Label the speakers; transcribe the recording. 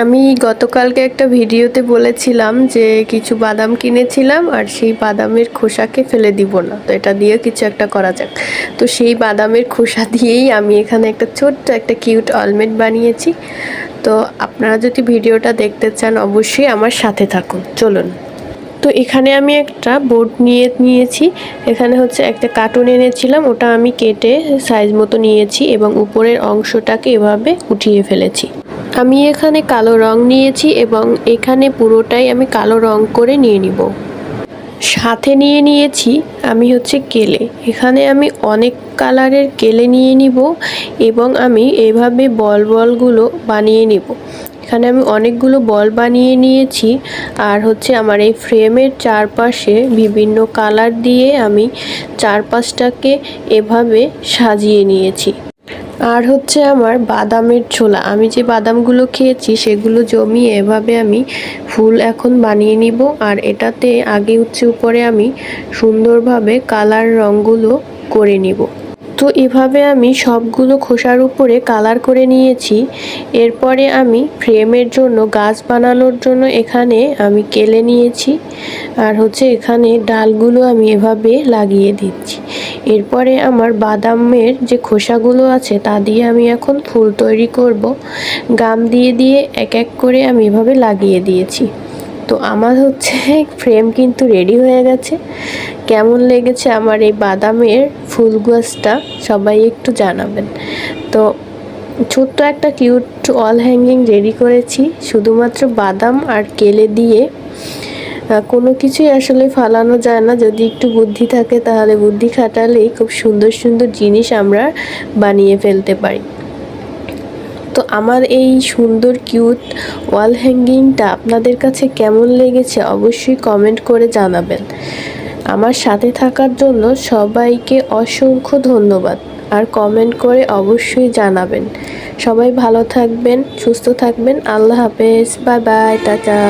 Speaker 1: আমি গতকালকে একটা ভিডিওতে বলেছিলাম যে কিছু বাদাম কিনেছিলাম আর সেই বাদামের খোসাকে ফেলে দিব না, তো এটা দিয়ে কিছু একটা করা যাক। তো সেই বাদামের খোসা দিয়েই আমি এখানে একটা ছোট্ট একটা কিউট অলমেট বানিয়েছি। তো আপনারা যদি ভিডিওটা দেখতে চান অবশ্যই আমার সাথে থাকুন, চলুন। তো এখানে আমি একটা বোর্ড নিয়েছি। এখানে হচ্ছে একটা কার্টুন এনেছিলাম, ওটা আমি কেটে সাইজ মতো নিয়েছি এবং উপরের অংশটাকে এভাবে উঠিয়ে ফেলেছি। আমি এখানে কালো রং নিয়েছি এবং এখানে পুরোটাই আমি কালো রং করে নিয়ে নিব। সাথে নিয়েছি আমি হচ্ছে কেলে। এখানে আমি অনেক কালারের কেলে নিয়ে নিব এবং আমি এভাবে বলগুলো বানিয়ে নিব। এখানে আমি অনেকগুলো বল বানিয়ে নিয়েছি আর হচ্ছে আমার এই ফ্রেমের চারপাশে বিভিন্ন কালার দিয়ে আমি চারপাশটাকে এভাবে সাজিয়ে নিয়েছি। আর হচ্ছে আমার বাদামের ছোলা, আমি যে বাদামগুলো খেয়েছি সেগুলো জমিয়ে এভাবে আমি ফুল এখন বানিয়ে নিব। আর এটাতে আগে হচ্ছে উপরে আমি সুন্দরভাবে কালার রঙগুলো করে নিব। তো এভাবে আমি সবগুলো খোসার উপরে কালার করে নিয়েছি। এরপরে আমি ফ্রেমের জন্য গাছ বানানোর জন্য এখানে আমি কেলে নিয়েছি আর হচ্ছে এখানে ডালগুলো আমি এভাবে লাগিয়ে দিচ্ছি। এরপরে আমার বাদামের যে খোসাগুলো আছে তা দিয়ে আমি এখন ফুল তৈরি করব। গাম দিয়ে এক এক করে আমি এভাবে লাগিয়ে দিয়েছি। তো আমার হচ্ছে ফ্রেম কিন্তু রেডি হয়ে গেছে। কেমন লেগেছে আমার এই বাদামের ফুল গাছটা সবাই একটু জানাবেন। তো ছোট্ট একটা কিউট ওয়াল হ্যাঙ্গিং রেডি করেছি শুধুমাত্র বাদাম আর কেলে দিয়ে। কোনো কিছুই আসলে ফালানো যায় না, যদি একটু বুদ্ধি থাকে তাহলে বুদ্ধি খাটালেই খুব সুন্দর সুন্দর জিনিস আমরা বানিয়ে ফেলতে পারি। তো আমার এই সুন্দর কিউট ওয়াল হ্যাঙ্গিংটা আপনাদের কাছে কেমন লেগেছে অবশ্যই কমেন্ট করে জানাবেন। আমার সাথে থাকার জন্য সবাইকে অসংখ্য ধন্যবাদ। আর কমেন্ট করে অবশ্যই জানাবেন। সবাই ভালো থাকবেন, সুস্থ থাকবেন। আল্লাহ হাফেজ, বাই বাই, টাটা।